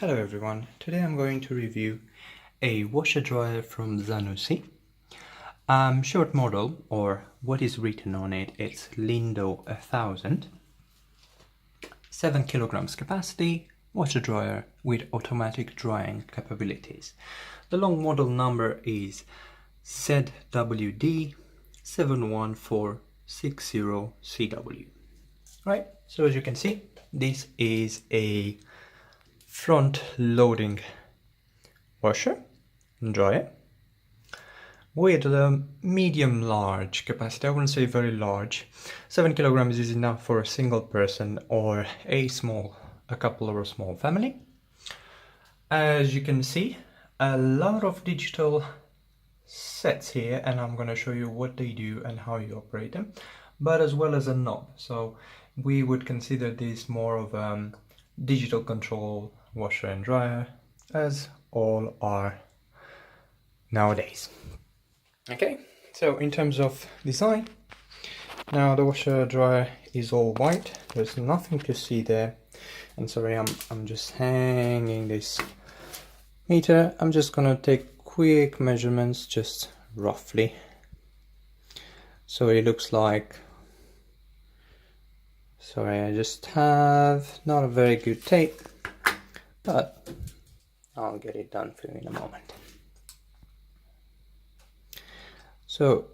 Hello everyone, today I'm going to review a washer dryer from Zanussi. Short model, or what is written on it, it's Lindo 1000. 7 kilograms capacity, washer dryer with automatic drying capabilities. The long model number is ZWD 71460CW. Right, so as you can see, this is a front loading washer and dryer with a medium large capacity. I wouldn't say very large. 7 kilograms is enough for a single person or a couple or a small family. As you can see, a lot of digital sets here, and I'm going to show you what they do and how you operate them, but as well as a knob. So we would consider this more of a digital control washer and dryer, as all are nowadays. Okay, so in terms of design, now the washer dryer is all white. There's nothing to see there, and sorry, I'm just hanging this meter. I'm just gonna take quick measurements, just roughly, so it looks like, sorry, I just have not a very good tape, but I'll get it done for you in a moment. So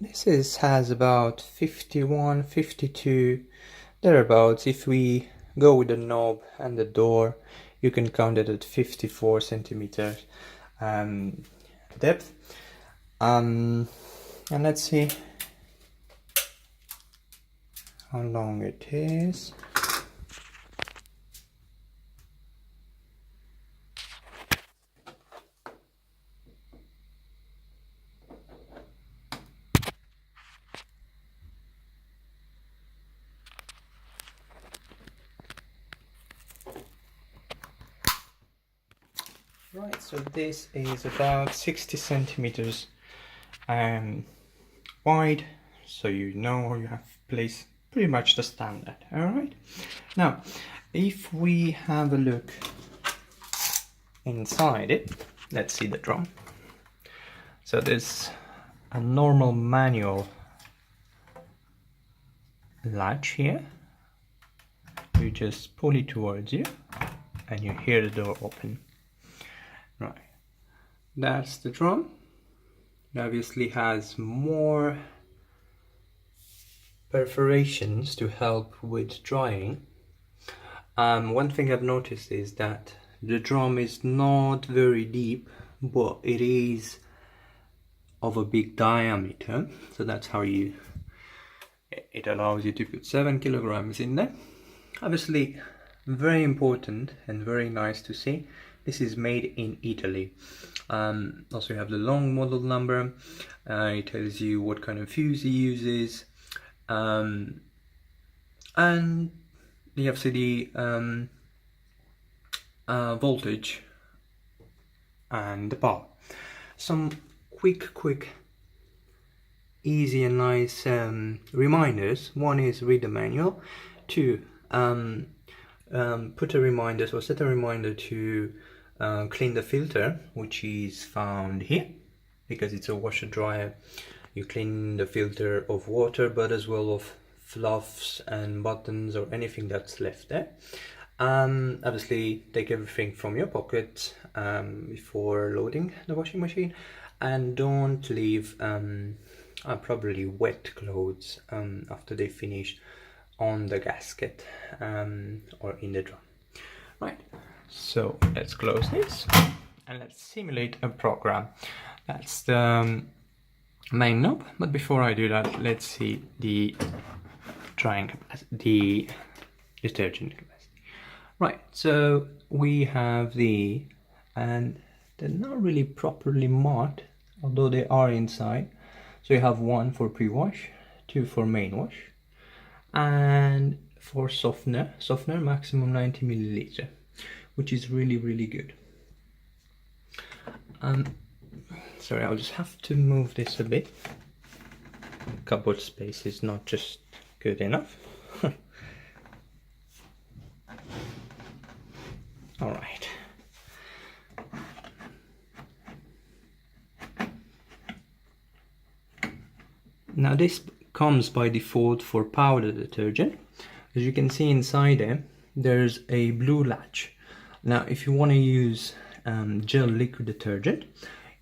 this has about 51, 52 thereabouts. If we go with the knob and the door, you can count it at 54 centimeters depth. And let's see how long it is. Right, so this is about 60 centimeters wide, so you know you have placed pretty much the standard. Alright, now if we have a look inside it, let's see the drum. So there's a normal manual latch here. You just pull it towards you and you hear the door open. Right, that's the drum. It obviously has more perforations to help with drying. One thing I've noticed is that the drum is not very deep, but it is of a big diameter, so that's how it allows you to put 7 kilograms in there. Obviously, very important and very nice to see, this is made in Italy. Also, you have the long model number. It tells you what kind of fuse it uses, and you have the voltage and the power. Some quick, easy and nice reminders. One is read the manual. Two, put a reminder, so set a reminder to clean the filter, which is found here, because it's a washer dryer. You clean the filter of water, but as well of fluffs and buttons or anything that's left there. Obviously take everything from your pocket before loading the washing machine, and don't leave probably wet clothes after they finish on the gasket or in the drum. Right, so let's close this and let's simulate a program. That's the main knob, but before I do that, let's see the drying capacity, the detergent capacity. Right, so we have and they're not really properly marked, although they are inside. So you have 1 for pre-wash, 2 for main wash, and for softener maximum 90 milliliter, which is really good. Sorry, I'll just have to move this a bit. Cupboard space is not just good enough. All right. Now this comes by default for powder detergent. As you can see inside there, there's a blue latch. Now if you want to use gel liquid detergent,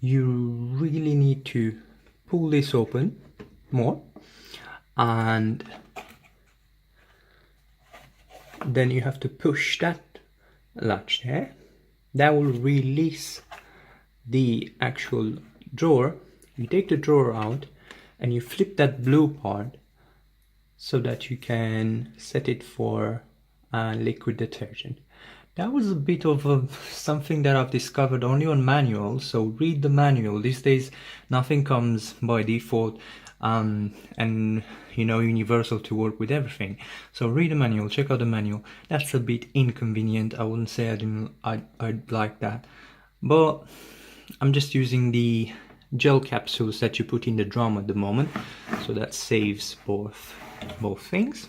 you really need to pull this open more, and then you have to push that latch there. That will release the actual drawer. You take the drawer out and you flip that blue part so that you can set it for liquid detergent. That was a bit of something that I've discovered only on manual, so read the manual. These days nothing comes by default, and you know, universal to work with everything. So read the manual, check out the manual. That's a bit inconvenient. I wouldn't say I'd like that, but I'm just using the gel capsules that you put in the drum at the moment, so that saves both things.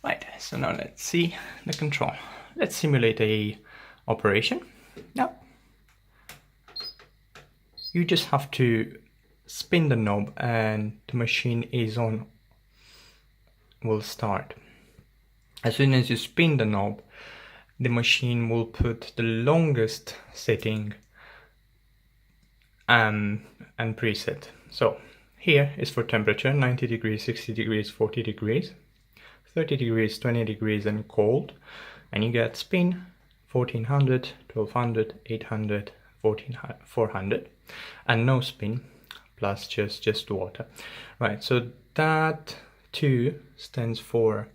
Right, so now let's see the control. Let's simulate a operation. Now you just have to spin the knob and the machine will start. As soon as you spin the knob, the machine will put the longest setting and preset. So here is for temperature: 90 degrees, 60 degrees, 40 degrees, 30 degrees, 20 degrees, and cold. And you get spin 1400, 1200, 800, 400, and no spin, plus just water. Right, so that 2 stands for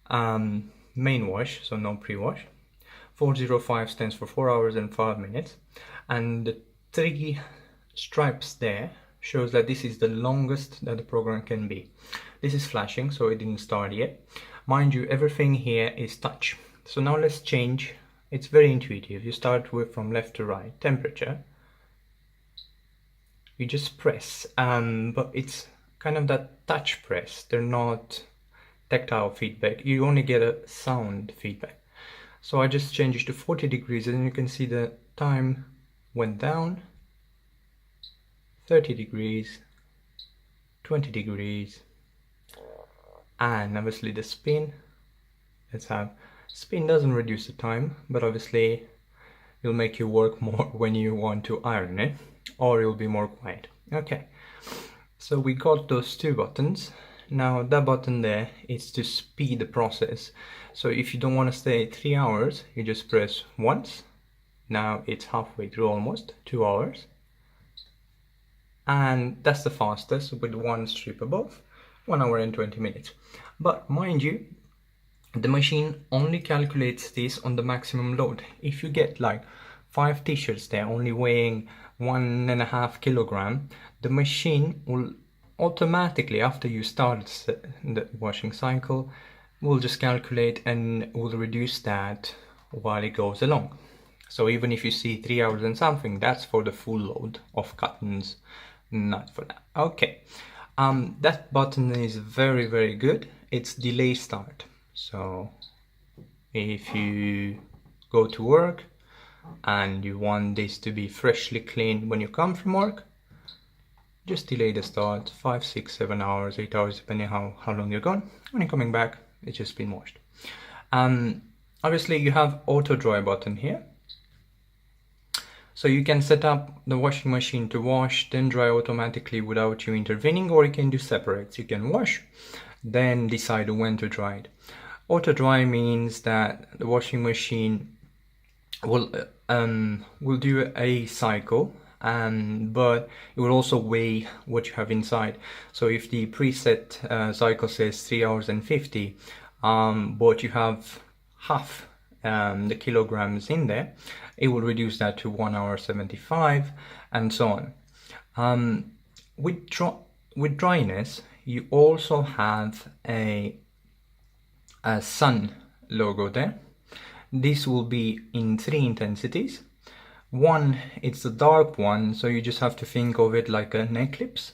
main wash, so no pre-wash. 405 stands for 4 hours and 5 minutes, and the 3 stripes there shows that this is the longest that the program can be. This is flashing, so it didn't start yet. Mind you, everything here is touch. So now let's change. It's very intuitive. You start with from left to right. Temperature, you just press, but it's kind of that touch press. They're not tactile feedback. You only get a sound feedback. So I just changed it to 40 degrees, and you can see the time went down. 30 degrees, 20 degrees, and obviously the spin. Let's have spin. Doesn't reduce the time, but obviously it'll make you work more when you want to iron it, or it'll be more quiet. Okay, so we got those 2 buttons. Now that button there is to speed the process. So if you don't want to stay 3 hours, you just press once. Now it's halfway through, almost 2 hours. And that's the fastest, with 1 strip above, 1 hour and 20 minutes. But mind you, the machine only calculates this on the maximum load. If you get like 5 t-shirts there only weighing 1.5 kilogram, the machine will automatically, after you start the washing cycle, will just calculate and will reduce that while it goes along. So even if you see 3 hours and something, that's for the full load of cottons, not for that. Okay, that button is very, very good. It's delay start. So if you go to work and you want this to be freshly clean when you come from work, just delay the start 5, 6, 7 hours, 8 hours, depending how long you're gone. When you're coming back, it's just been washed. Obviously you have auto dry button here. So you can set up the washing machine to wash, then dry automatically without you intervening, or you can do separates. You can wash, then decide when to dry it. Auto dry means that the washing machine will do a cycle, but it will also weigh what you have inside. So if the preset cycle says 3 hours and 50, but you have half the kilograms in there, it will reduce that to 1 hour 75, and so on. With dryness, you also have a sun logo there. This will be in 3 intensities. One, it's the dark one, so you just have to think of it like an eclipse.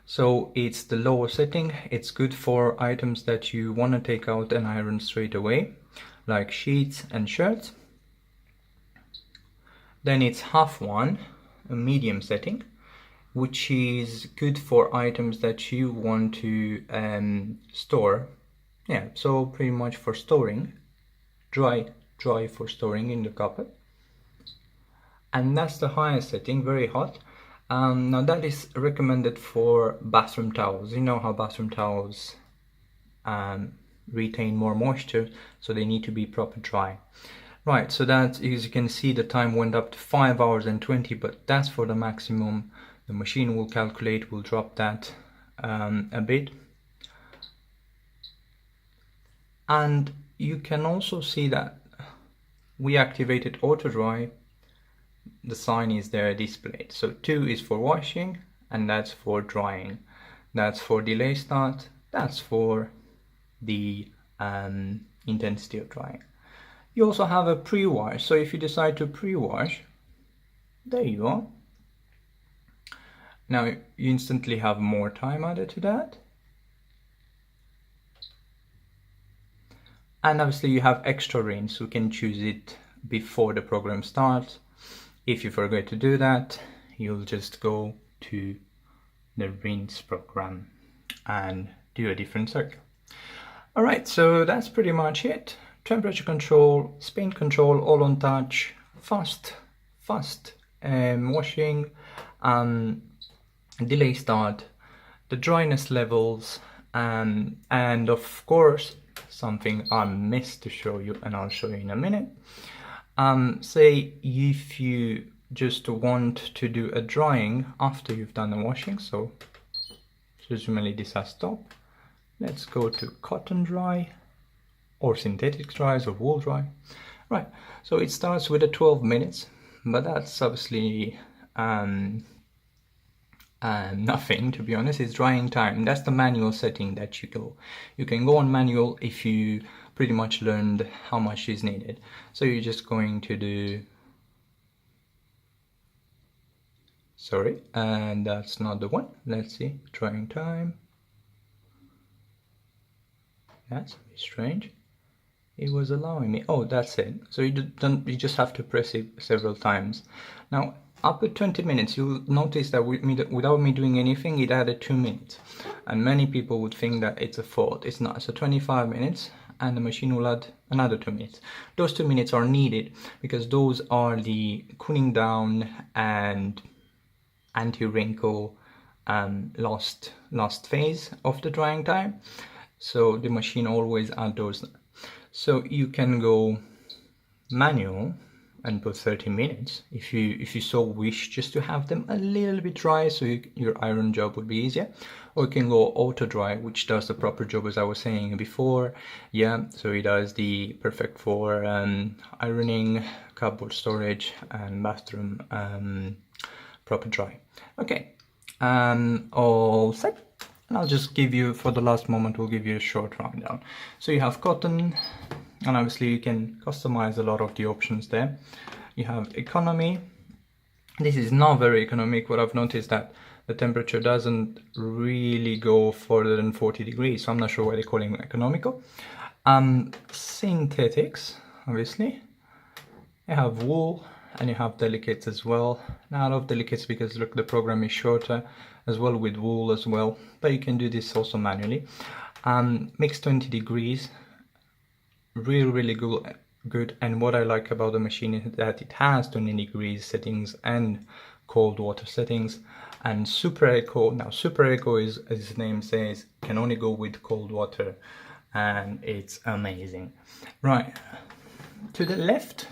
So it's the lower setting. It's good for items that you want to take out and iron straight away, like sheets and shirts. Then it's half-1, a medium setting, which is good for items that you want to store. Yeah, so pretty much for storing, dry for storing in the cupboard. And that's the highest setting, very hot. Now that is recommended for bathroom towels. You know how bathroom towels retain more moisture, so they need to be proper dry. Right, so that, as you can see, the time went up to 5 hours and 20, but that's for the maximum. The machine will calculate, will drop that a bit. And you can also see that we activated auto dry. The sign is there displayed. So 2 is for washing, and that's for drying. That's for delay start. That's for the intensity of drying. You also have a pre-wash. So if you decide to pre-wash, there you are. Now you instantly have more time added to that. And obviously you have extra rinse. You can choose it before the program starts. If you forget to do that, you'll just go to the rinse program and do a different circle. All right, so that's pretty much it. Temperature control, spin control, all on touch, fast washing, delay start, the dryness levels, and of course something I missed to show you, and I'll show you in a minute. Say if you just want to do a drying after you've done the washing, so presumably this has stopped. Let's go to cotton dry or synthetic dries or wool dry. Right, so it starts with a 12 minutes, but that's obviously nothing, to be honest. It's drying time. That's the manual setting that you can go on manual if you pretty much learned how much is needed. So you're just going to do, sorry, and that's not the one. Let's see, drying time. That's very strange. It was allowing me. Oh, that's it. So you just have to press it several times. Now after 20 minutes, you'll notice that without me doing anything, it added 2 minutes. And many people would think that it's a fault. It's not. So 25 minutes, and the machine will add another 2 minutes. Those 2 minutes are needed because those are the cooling down and anti-wrinkle last phase of the drying time. So the machine always adds those. So you can go manual and put 30 minutes if you so wish, just to have them a little bit dry, so your iron job would be easier. Or you can go auto dry, which does the proper job as I was saying before. Yeah, so it does the perfect for ironing, cupboard storage, and bathroom proper dry. Okay, all set. And I'll just give you, for the last moment, we'll give you a short rundown. So you have cotton, and obviously you can customize a lot of the options there. You have economy. This is not very economic. What I've noticed that the temperature doesn't really go further than 40 degrees, so I'm not sure why they're calling it economical. Synthetics, obviously. You have wool, and you have delicates as well. Now I love delicates because look, the program is shorter as well with wool as well, but you can do this also manually. Mix 20 degrees, really good. And what I like about the machine is that it has 20 degrees settings and cold water settings. And super eco, now super eco is, as its name says, can only go with cold water, and it's amazing. Right, to the left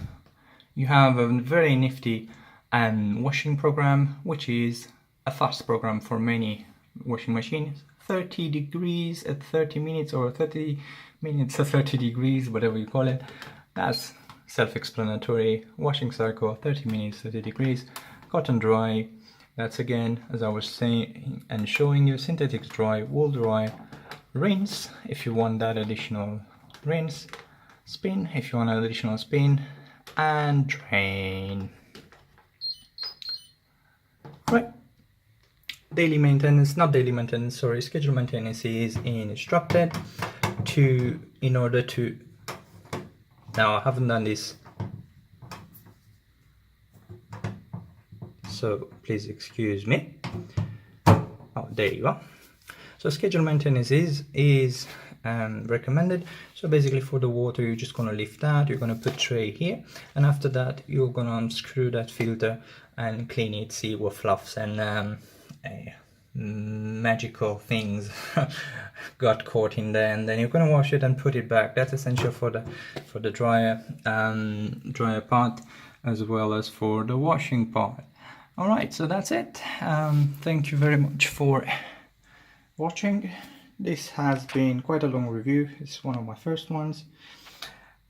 you have a very nifty washing program, which is a fast program for many washing machines. 30 degrees at 30 minutes, or 30 minutes at 30 degrees, whatever you call it. That's self-explanatory. Washing cycle, 30 minutes, 30 degrees. Cotton dry, that's again, as I was saying and showing you, synthetic dry, wool dry. Rinse, if you want that additional rinse. Spin, if you want an additional spin. And drain. Right. daily maintenance, not daily maintenance, sorry, scheduled maintenance is instructed in order to, now I haven't done this, so please excuse me. Oh, there you are. So scheduled maintenance is recommended. So basically for the water, you're just gonna lift that, you're gonna put tray here, and after that you're gonna unscrew that filter and clean it, see what fluffs and magical things got caught in there, and then you're gonna wash it and put it back. That's essential for the dryer part as well as for the washing part. All right, so that's it. Thank you very much for watching. This has been quite a long review. It's one of my first ones.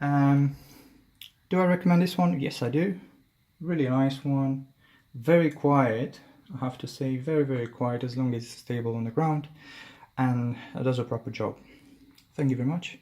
Do I recommend this one? Yes, I do. Really nice one. Very quiet, I have to say, very quiet, as long as it's stable on the ground, and it does a proper job. Thank you very much.